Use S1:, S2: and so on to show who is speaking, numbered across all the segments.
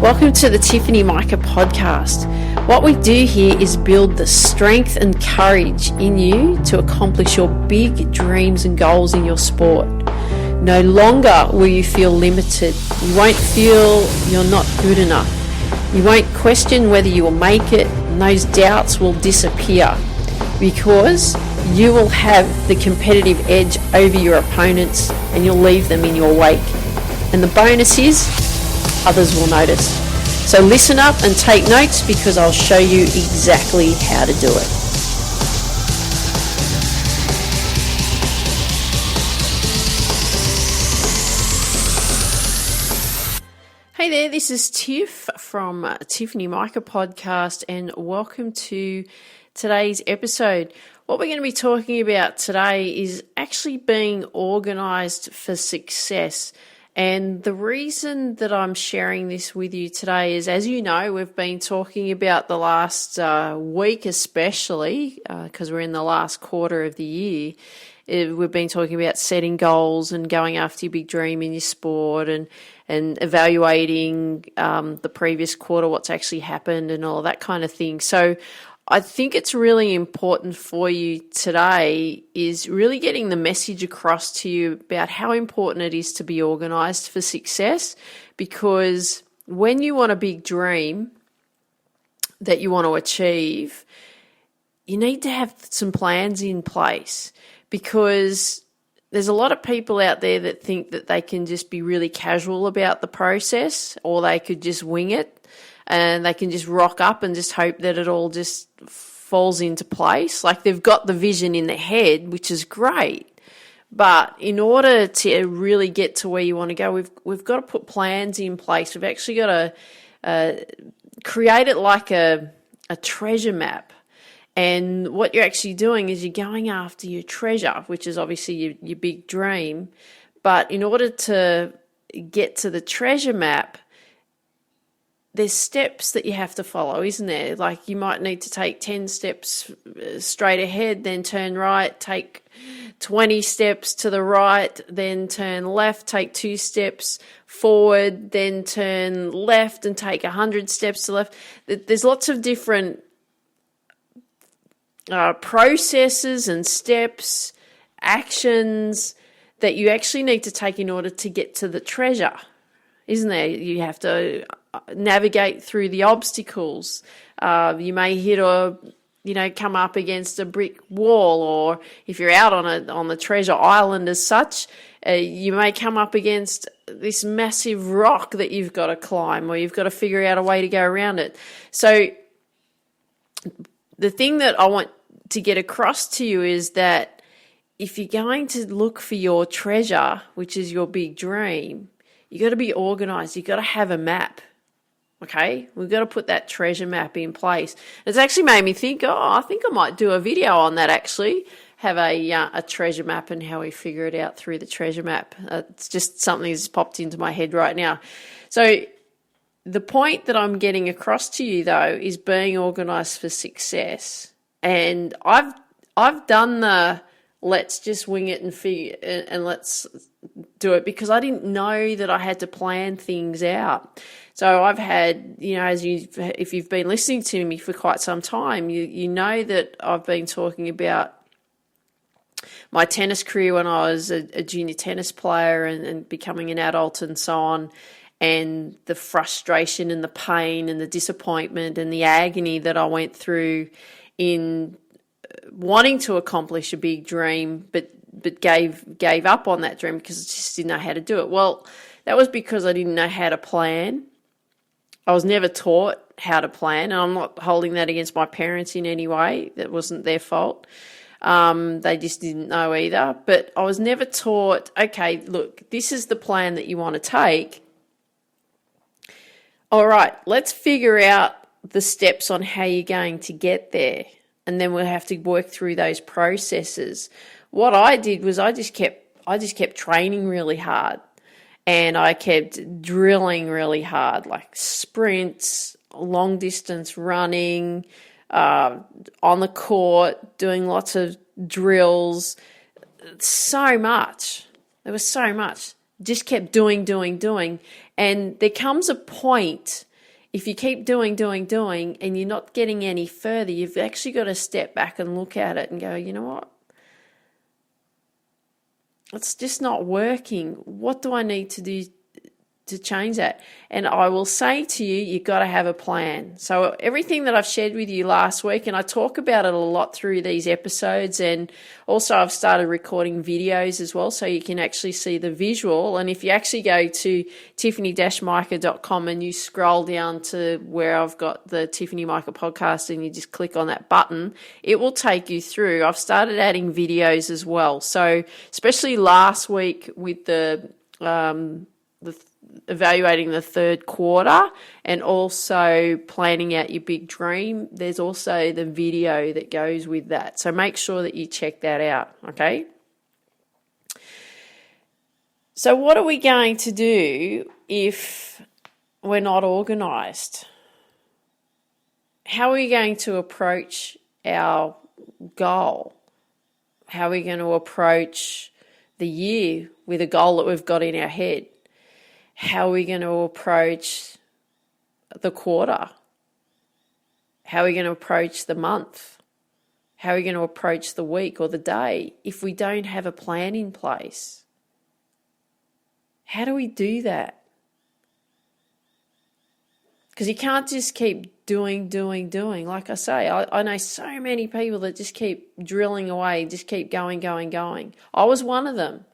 S1: Welcome to the Tiffany Micah podcast. What we do here is build the strength and courage in you to accomplish your big dreams and goals in your sport. No longer will you feel limited. You won't feel you're not good enough. You won't question whether you will make it, and those doubts will disappear because you will have the competitive edge over your opponents and you'll leave them in your wake. And the bonus is, others will notice. So listen up and take notes because I'll show you exactly how to do it. Hey there, this is Tiff from Tiffany Micah podcast and welcome to today's episode. What we're going to be talking about today is actually being organised for success. And the reason that I'm sharing this with you today is, as you know, we've been talking about the last week especially, because we're in the last quarter of the year, we've been talking about setting goals and going after your big dream in your sport and evaluating the previous quarter, what's actually happened and all of that kind of thing. So I think it's really important for you today is really getting the message across to you about how important it is to be organised for success, because when you want a big dream that you want to achieve, you need to have some plans in place, because there's a lot of people out there that think that they can just be really casual about the process, or they could just wing it. And they can just rock up and just hope that it all just falls into place. Like they've got the vision in their head, which is great. But in order to really get to where you want to go, we've got to put plans in place. We've actually got to create it like a treasure map. And what you're actually doing is you're going after your treasure, which is obviously your big dream. But in order to get to the treasure map, there's steps that you have to follow, isn't there? Like you might need to take 10 steps straight ahead, then turn right, take 20 steps to the right, then turn left, take 2 steps forward, then turn left and take 100 steps to left. There's lots of different processes and steps, actions that you actually need to take in order to get to the treasure, isn't there? You have to navigate through the obstacles. You may hit come up against a brick wall, or if you're out on the treasure island as such, you may come up against this massive rock that you've got to climb, or you've got to figure out a way to go around it. So the thing that I want to get across to you is that if you're going to look for your treasure, which is your big dream, you got to be organised. You got to have a map. Okay, we've got to put that treasure map in place. It's actually made me think, I think I might do a video on that actually, have a treasure map and how we figure it out through the treasure map. It's just something that's popped into my head right now. So the point that I'm getting across to you though is being organised for success. And I've done the let's just wing it and let's do it, because I didn't know that I had to plan things out. So I've had, if you've been listening to me for quite some time, you know that I've been talking about my tennis career when I was a junior tennis player and becoming an adult and so on, and the frustration and the pain and the disappointment and the agony that I went through in wanting to accomplish a big dream, but gave up on that dream because I just didn't know how to do it. Well, that was because I didn't know how to plan. I was never taught how to plan, and I'm not holding that against my parents in any way. That wasn't their fault. They just didn't know either. But I was never taught, okay, look, this is the plan that you want to take. All right, let's figure out the steps on how you're going to get there. And then we'll have to work through those processes. What I did was I just kept training really hard, and I kept drilling really hard, like sprints, long distance running, on the court, doing lots of drills. So much. There was so much. Just kept doing. And there comes a point if you keep doing, and you're not getting any further, you've actually got to step back and look at it and go, you know what? It's just not working. What do I need to do to change that? And I will say to you, you've got to have a plan. So everything that I've shared with you last week, and I talk about it a lot through these episodes, and also I've started recording videos as well, so you can actually see the visual. And if you actually go to tiffany-micah.com and you scroll down to where I've got the Tiffany Micah podcast and you just click on that button, it will take you through. I've started adding videos as well. So especially last week with the evaluating the third quarter and also planning out your big dream, there's also the video that goes with that. So make sure that you check that out, okay? So what are we going to do if we're not organised? How are we going to approach our goal? How are we going to approach the year with a goal that we've got in our head? How are we going to approach the quarter? How are we going to approach the month? How are we going to approach the week or the day if we don't have a plan in place? How do we do that? Because you can't just keep doing. Like I say, I know so many people that just keep drilling away, just keep going. I was one of them.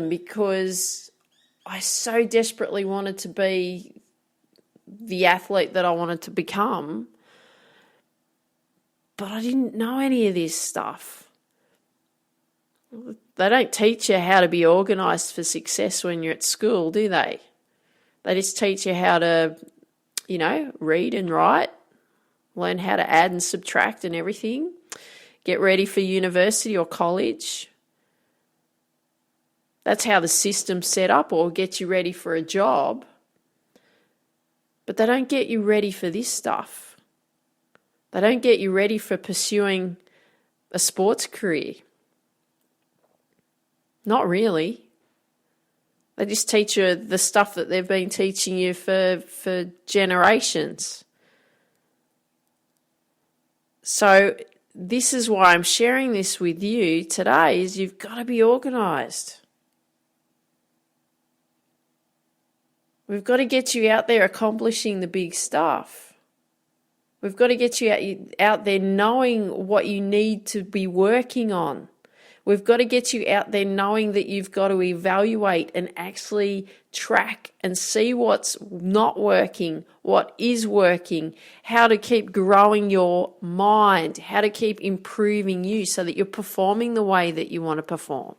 S1: Because I so desperately wanted to be the athlete that I wanted to become, but I didn't know any of this stuff. They don't teach you how to be organised for success when you're at school, do they? They just teach you how to, read and write, learn how to add and subtract and everything, get ready for university or college. That's how the system's set up, or get you ready for a job. But they don't get you ready for this stuff. They don't get you ready for pursuing a sports career. Not really. They just teach you the stuff that they've been teaching you for generations. So this is why I'm sharing this with you today, is you've got to be organised. We've got to get you out there accomplishing the big stuff. We've got to get you out there knowing what you need to be working on. We've got to get you out there knowing that you've got to evaluate and actually track and see what's not working, what is working, how to keep growing your mind, how to keep improving you so that you're performing the way that you want to perform.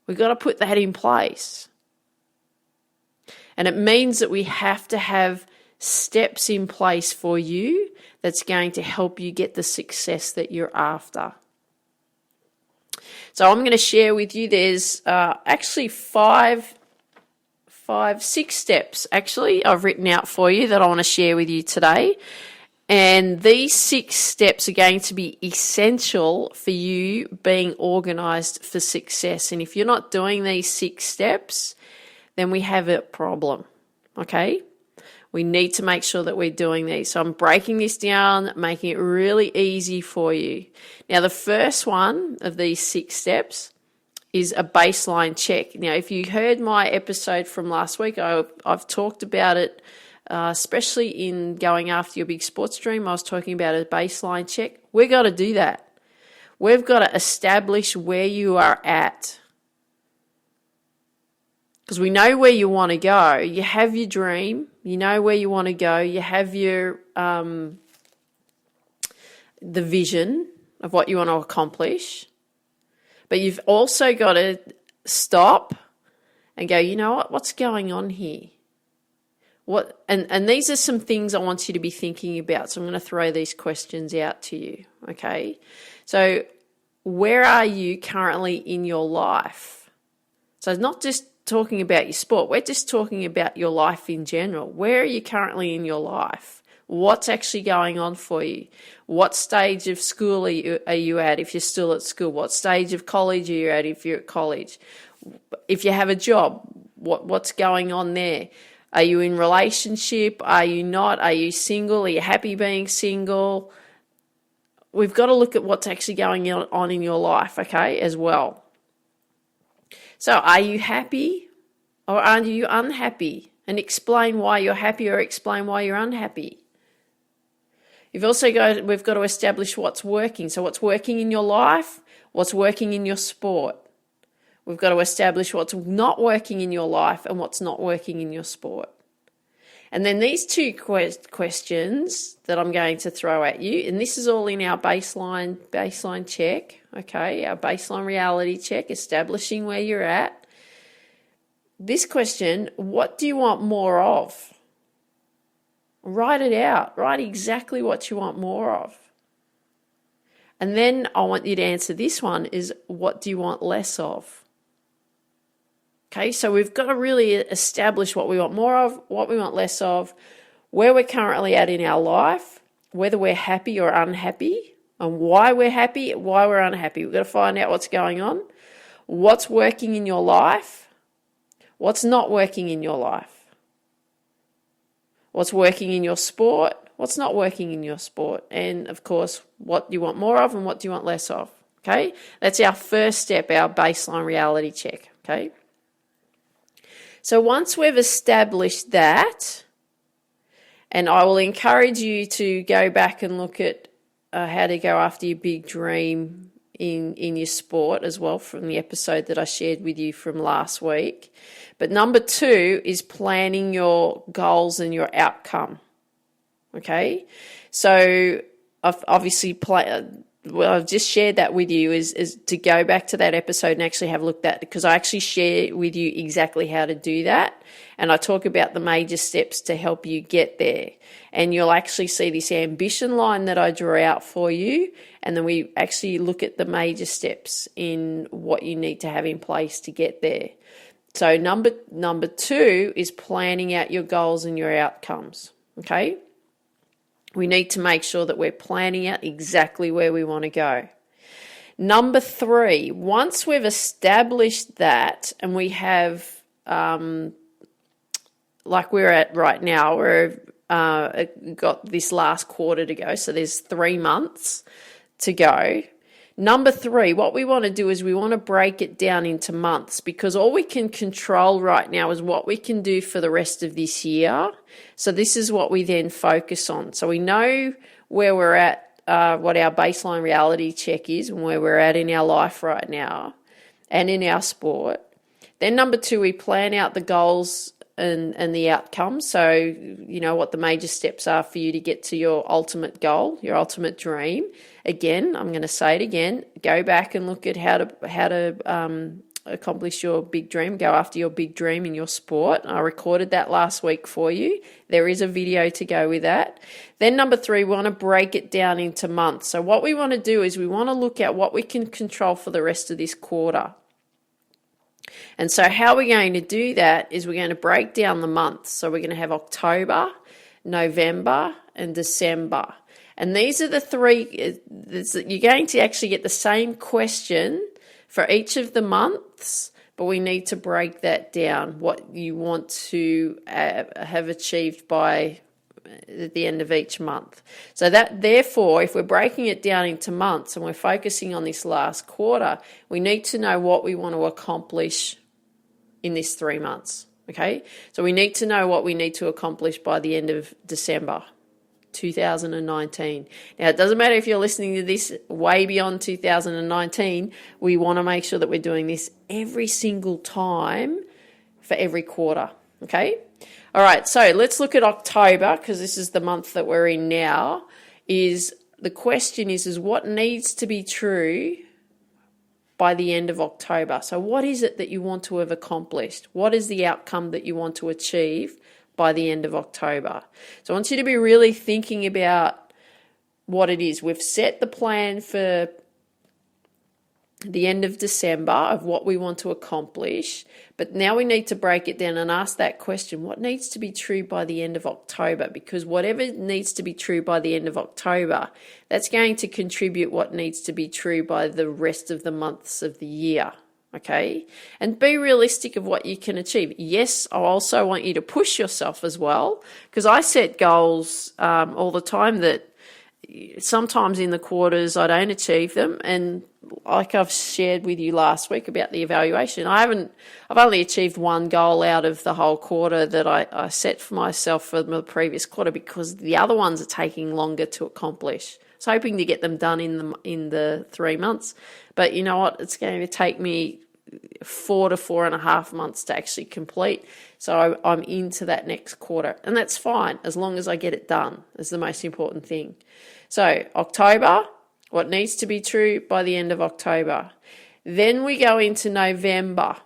S1: We've got to put that in place. And it means that we have to have steps in place for you that's going to help you get the success that you're after. So I'm going to share with you, there's actually six steps actually I've written out for you that I want to share with you today. And these 6 steps are going to be essential for you being organised for success. And if you're not doing these 6 steps, then we have a problem, okay? We need to make sure that we're doing these. So I'm breaking this down, making it really easy for you. Now, the first one of these 6 steps is a baseline check. Now, if you heard my episode from last week, I've talked about it, especially in going after your big sports dream. I was talking about a baseline check. We've got to do that. We've got to establish where you are at. Because we know where you want to go. You have your dream. You know where you want to go. You have your the vision of what you want to accomplish. But you've also got to stop and go, you know what? What's going on here? And these are some things I want you to be thinking about. So I'm going to throw these questions out to you, okay? So where are you currently in your life? So it's not just talking about your sport. We're just talking about your life in general. Where are you currently in your life? What's actually going on for you? What stage of school are you at if you're still at school? What stage of college are you at if you're at college? If you have a job, What's going on there? Are you in relationship? Are you not? Are you single? Are you happy being single? We've got to look at what's actually going on in your life, okay, as well. So are you happy or are you unhappy? And explain why you're happy or explain why you're unhappy. We've got to establish what's working. So what's working in your life, what's working in your sport. We've got to establish what's not working in your life and what's not working in your sport. And then these two questions that I'm going to throw at you, and this is all in our baseline check, okay, our baseline reality check, establishing where you're at. This question, what do you want more of? Write it out. Write exactly what you want more of. And then I want you to answer this one is, what do you want less of? Okay, so we've got to really establish what we want more of, what we want less of, where we're currently at in our life, whether we're happy or unhappy, and why we're happy, why we're unhappy. We've got to find out what's going on, what's working in your life, what's not working in your life, what's working in your sport, what's not working in your sport, and of course, what do you want more of and what do you want less of, okay? That's our first step, our baseline reality check, okay? So once we've established that, and I will encourage you to go back and look at how to go after your big dream in your sport as well from the episode that I shared with you from last week. But number 2 is planning your goals and your outcome. Okay? So I've obviously I've just shared that with you is to go back to that episode and actually have a look at that, because I actually share with you exactly how to do that. And I talk about the major steps to help you get there. And you'll actually see this ambition line that I draw out for you. And then we actually look at the major steps in what you need to have in place to get there. So number 2 is planning out your goals and your outcomes. Okay? We need to make sure that we're planning out exactly where we want to go. Number 3, once we've established that and we have, like we're at right now, we've got this last quarter to go, so there's 3 months to go. Number 3, what we want to do is we want to break it down into months, because all we can control right now is what we can do for the rest of this year. So this is what we then focus on. So we know where we're at, what our baseline reality check is and where we're at in our life right now and in our sport. Then number 2, we plan out the goals and the outcomes. So, you know, what the major steps are for you to get to your ultimate goal, your ultimate dream. Again, I'm going to say it again, go back and look at how to accomplish your big dream, go after your big dream in your sport. I recorded that last week for you. There is a video to go with that. Then number 3, we want to break it down into months. So what we want to do is we want to look at what we can control for the rest of this quarter. And so how we're going to do that is we're going to break down the months. So we're going to have October, November, and December. And these are the 3, you're going to actually get the same question for each of the months, but we need to break that down, what you want to have achieved by at the end of each month. So that, therefore, if we're breaking it down into months and we're focusing on this last quarter, we need to know what we want to accomplish in this 3 months, okay? So we need to know what we need to accomplish by the end of December 2019. Now, it doesn't matter if you're listening to this way beyond 2019. We want to make sure that we're doing this every single time for every quarter, okay? All right, so let's look at October, because this is the month that we're in now. The question is what needs to be true by the end of October? So what is it that you want to have accomplished? What is the outcome that you want to achieve by the end of October? So I want you to be really thinking about what it is. We've set the plan for the end of December of what we want to accomplish, but now we need to break it down and ask that question, what needs to be true by the end of October? Because whatever needs to be true by the end of October, that's going to contribute what needs to be true by the rest of the months of the year. okay? And be realistic of what you can achieve. Yes, I also want you to push yourself as well, because I set goals all the time that sometimes in the quarters I don't achieve them, and like I've shared with you last week about the evaluation, I've only achieved one goal out of the whole quarter that I set for myself for the previous quarter, because the other ones are taking longer to accomplish. I was hoping to get them done in the 3 months, but you know what? It's going to take me 4 to 4.5 months to actually complete. So I'm into that next quarter, and that's fine as long as I get it done. Is the most important thing. So October, what needs to be true by the end of October. Then we go into November.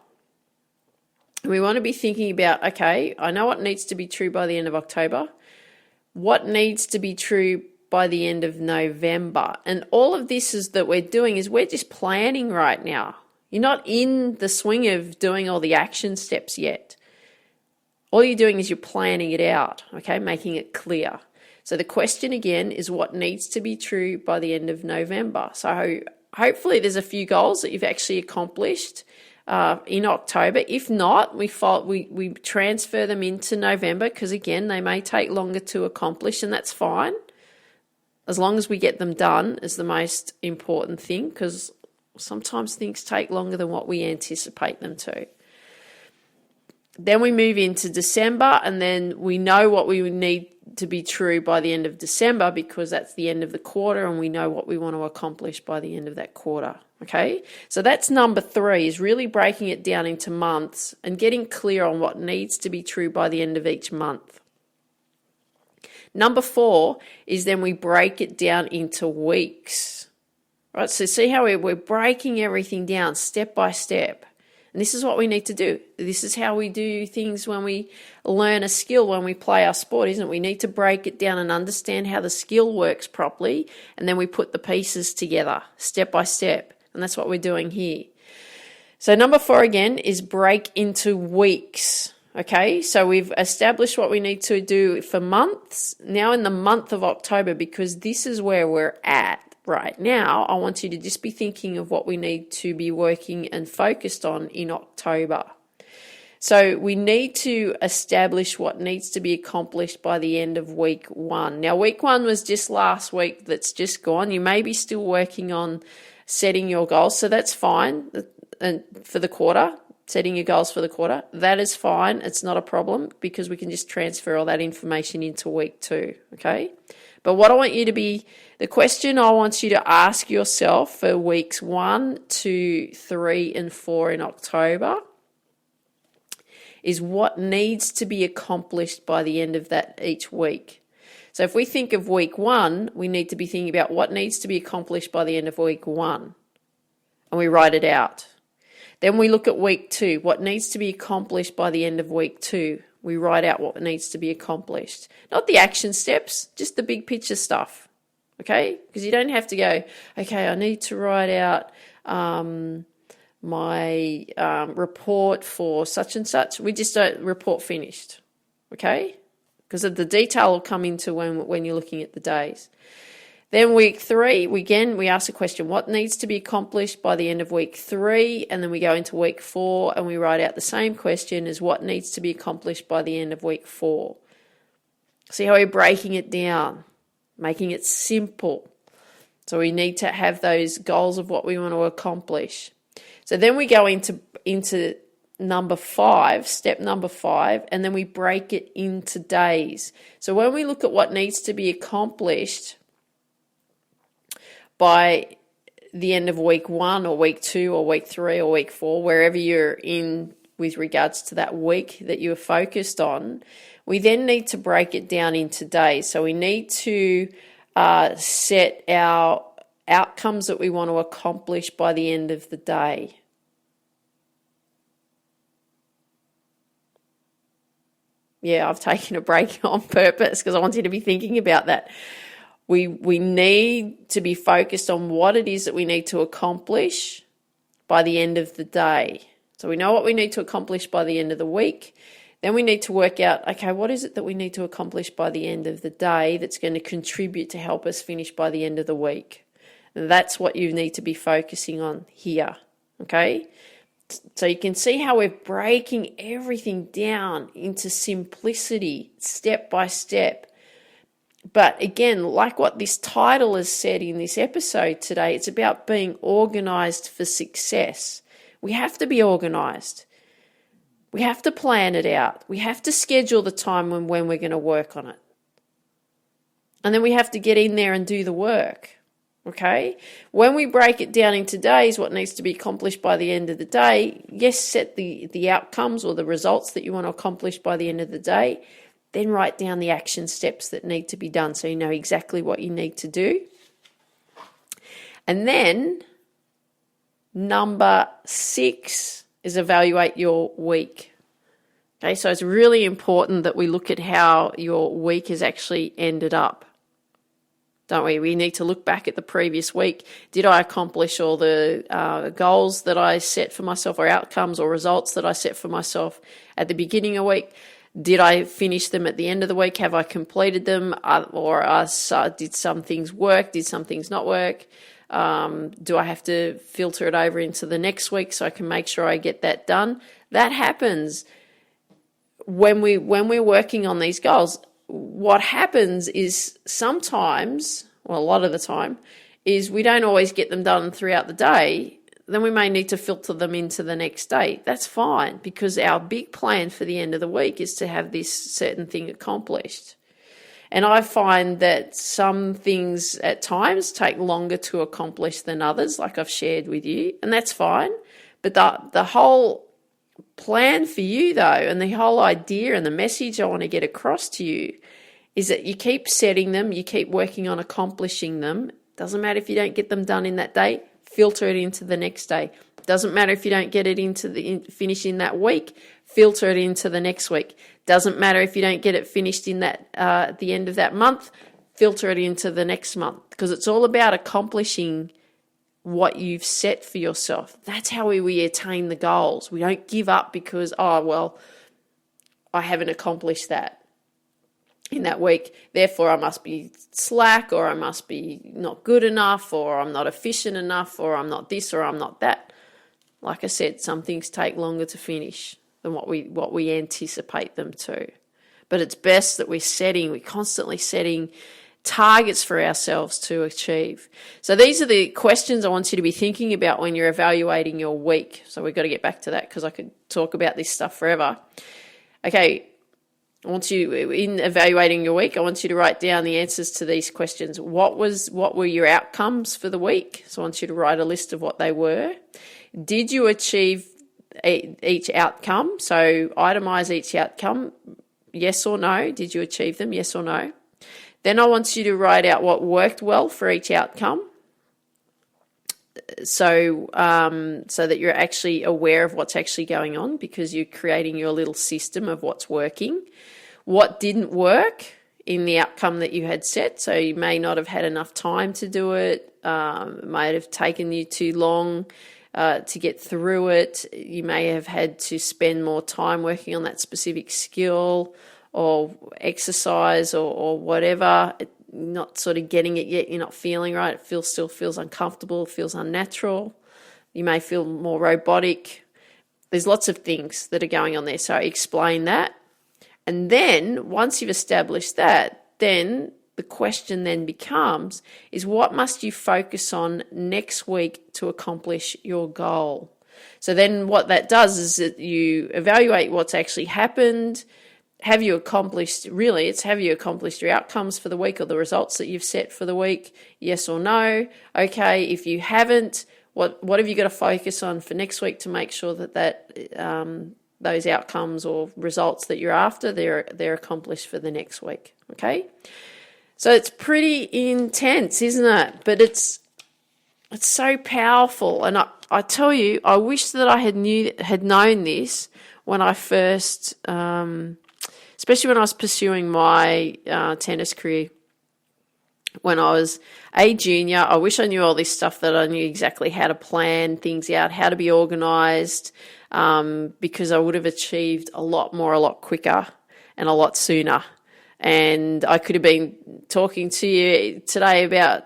S1: We want to be thinking about, okay, I know what needs to be true by the end of October. What needs to be true by the end of November? And all of this is that we're doing is we're just planning right now. You're not in the swing of doing all the action steps yet. All you're doing is you're planning it out, okay, making it clear. So the question again is what needs to be true by the end of November. So hopefully there's a few goals that you've actually accomplished in October. If not, we transfer them into November, because again, they may take longer to accomplish, and that's fine. As long as we get them done is the most important thing, because sometimes things take longer than what we anticipate them to. Then we move into December, and then we know what we would need to be true by the end of December, because that's the end of the quarter, and we know what we want to accomplish by the end of that quarter. Okay, so that's number 3, is really breaking it down into months and getting clear on what needs to be true by the end of each month. Number 4 is then we break it down into weeks. Right, so see how we're breaking everything down step by step. And this is what we need to do. This is how we do things when we learn a skill, when we play our sport, isn't it? We need to break it down and understand how the skill works properly, and then we put the pieces together step by step. And that's what we're doing here. So number 4 again is break into weeks. Okay, so we've established what we need to do for months. Now in the month of October, because this is where we're at right now, I want you to just be thinking of what we need to be working and focused on in October. So we need to establish what needs to be accomplished by the end of week 1. Now, week 1 was just last week that's just gone. You may be still working on setting your goals, so that's fine. And for the quarter, setting your goals for the quarter, that is fine. It's not a problem, because we can just transfer all that information into week 2, okay? But what I want you to be, the question I want you to ask yourself for weeks 1, 2, 3, and 4 in October is what needs to be accomplished by the end of that each week. So if we think of week 1, we need to be thinking about what needs to be accomplished by the end of week 1, and we write it out. Then we look at week 2, what needs to be accomplished by the end of week 2. We write out what needs to be accomplished. Not the action steps, just the big picture stuff, okay? Because you don't have to go, okay, I need to write out my report for such and such. We just don't report finished, okay? Because the detail will come into when you're looking at the days. Then week 3, we ask the question, what needs to be accomplished by the end of week 3? And then we go into week 4 and we write out the same question as what needs to be accomplished by the end of week 4. See how we're breaking it down, making it simple. So we need to have those goals of what we want to accomplish. So then we go into number 5, step number 5, and then we break it into days. So when we look at what needs to be accomplished by the end of week 1 or week 2 or week 3 or week 4, wherever you're in with regards to that week that you're focused on, we then need to break it down into days. So we need to set our outcomes that we want to accomplish by the end of the day. Yeah, I've taken a break on purpose because I want you to be thinking about that. We need to be focused on what it is that we need to accomplish by the end of the day. So we know what we need to accomplish by the end of the week. Then we need to work out, okay, what is it that we need to accomplish by the end of the day that's going to contribute to help us finish by the end of the week? And that's what you need to be focusing on here, okay? So you can see how we're breaking everything down into simplicity, step by step. But again, like what this title has said in this episode today, it's about being organized for success. We have to be organized. We have to plan it out. We have to schedule the time when we're going to work on it. And then we have to get in there and do the work. Okay? When we break it down into days, what needs to be accomplished by the end of the day, yes, set the outcomes or the results that you want to accomplish by the end of the day. Then write down the action steps that need to be done so you know exactly what you need to do. And then number 6 is evaluate your week. Okay, so it's really important that we look at how your week has actually ended up. Don't we? We need to look back at the previous week. Did I accomplish all the goals that I set for myself, or outcomes or results that I set for myself at the beginning of the week? Did I finish them at the end of the week? Have I completed them? Did some things work? Did some things not work? Do I have to filter it over into the next week so I can make sure I get that done? That happens when we're working on these goals. What happens is sometimes, well, a lot of the time, is we don't always get them done throughout the day. Then we may need to filter them into the next day. That's fine, because our big plan for the end of the week is to have this certain thing accomplished. And I find that some things at times take longer to accomplish than others, like I've shared with you, and that's fine. But the whole plan for you, though, and the whole idea and the message I want to get across to you is that you keep setting them, you keep working on accomplishing them. Doesn't matter if you don't get them done in that day, filter it into the next day. Doesn't matter if you don't get it finish in that week, filter it into the next week. Doesn't matter if you don't get it finished in that at the end of that month, filter it into the next month, because it's all about accomplishing what you've set for yourself. That's how we attain the goals. We don't give up because, I haven't accomplished that in that week, therefore I must be slack, or I must be not good enough, or I'm not efficient enough, or I'm not this, or I'm not that. Like I said, some things take longer to finish than what we anticipate them to. But it's best that we're constantly setting targets for ourselves to achieve. So these are the questions I want you to be thinking about when you're evaluating your week. So we've got to get back to that, because I could talk about this stuff forever. Okay, I want you, in evaluating your week, I want you to write down the answers to these questions. What were your outcomes for the week? So I want you to write a list of what they were. Did you achieve each outcome? So itemize each outcome, yes or no. Did you achieve them, yes or no? Then I want you to write out what worked well for each outcome. So that you're actually aware of what's actually going on, because you're creating your little system of what's working. What didn't work in the outcome that you had set. So you may not have had enough time to do it. It might have taken you too long to get through it. You may have had to spend more time working on that specific skill or exercise or whatever. Not sort of getting it yet, you're not feeling right, it still feels uncomfortable, feels unnatural. You may feel more robotic. There's lots of things that are going on there. So explain that. And then once you've established that, then the question then becomes is what must you focus on next week to accomplish your goal? So then what that does is that you evaluate what's actually happened. Have you accomplished your outcomes for the week, or the results that you've set for the week? Yes or no? Okay, if you haven't, what have you got to focus on for next week to make sure that those outcomes or results that you're after, they're accomplished for the next week, okay? So it's pretty intense, isn't it? But it's so powerful. And I tell you, I wish that I had known this when I first... especially when I was pursuing my tennis career. When I was a junior, I wish I knew all this stuff, that I knew exactly how to plan things out, how to be organised, because I would have achieved a lot more, a lot quicker and a lot sooner. And I could have been talking to you today about,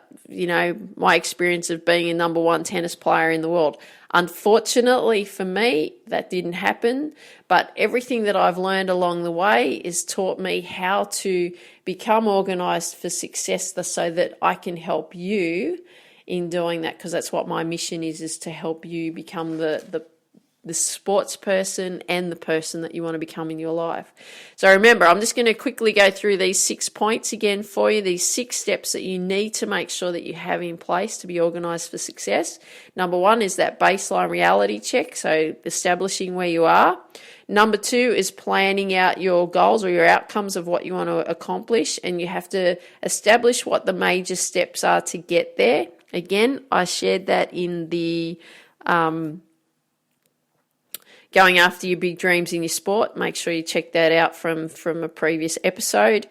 S1: my experience of being a number one tennis player in the world. Unfortunately for me, that didn't happen, but everything that I've learned along the way has taught me how to become organised for success so that I can help you in doing that, because that's what my mission is to help you become the sports person and the person that you want to become in your life. So remember, I'm just going to quickly go through these 6 points again for you, these 6 steps that you need to make sure that you have in place to be organised for success. Number 1 is that baseline reality check, so establishing where you are. Number 2 is planning out your goals or your outcomes of what you want to accomplish, and you have to establish what the major steps are to get there. Again, I shared that in the going after your big dreams in your sport. Make sure you check that out from a previous episode.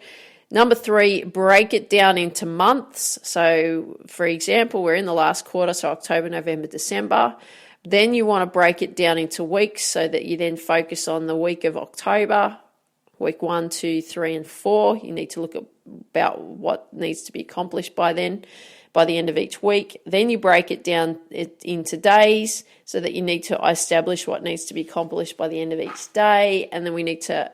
S1: Number 3, break it down into months. So, for example, we're in the last quarter, so October, November, December. Then you want to break it down into weeks so that you then focus on the week of October, week 1, 2, 3, and 4. You need to look at about what needs to be accomplished by then, by the end of each week. Then you break it down into days so that you need to establish what needs to be accomplished by the end of each day. And then we need to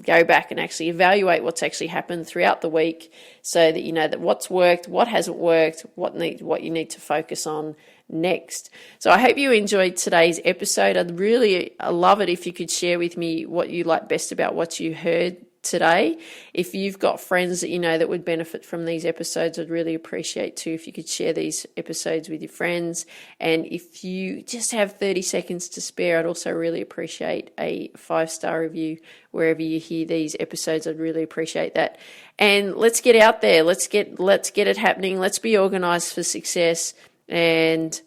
S1: go back and actually evaluate what's actually happened throughout the week so that you know that what's worked, what hasn't worked, what you need to focus on next. So I hope you enjoyed today's episode. I love it if you could share with me what you like best about what you heard today. If you've got friends that you know that would benefit from these episodes, I'd really appreciate too if you could share these episodes with your friends. And if you just have 30 seconds to spare, I'd also really appreciate a 5-star review wherever you hear these episodes. I'd really appreciate that. And let's get out there. Let's get it happening. Let's be organised for success. And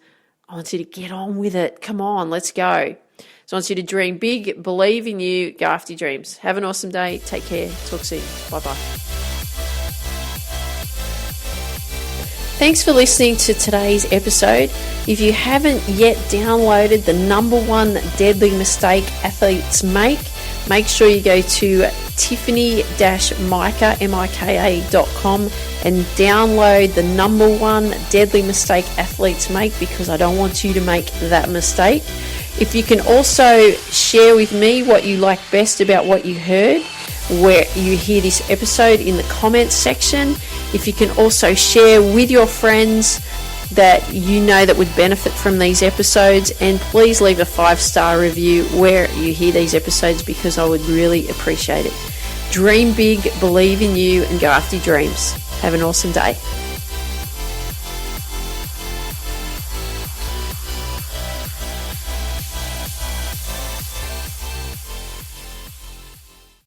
S1: I want you to get on with it. Come on, let's go. So I want you to dream big, believe in you, go after your dreams. Have an awesome day. Take care. Talk soon. Bye-bye. Thanks for listening to today's episode. If you haven't yet downloaded the number 1 deadly mistake athletes make sure you go to tiffany-mika.com and download the number 1 deadly mistake athletes make, because I don't want you to make that mistake. If you can also share with me what you like best about what you heard, where you hear this episode in the comments section. If you can also share with your friends that you know that would benefit from these episodes, and please leave a 5-star review where you hear these episodes, because I would really appreciate it. Dream big, believe in you, and go after your dreams. Have an awesome day.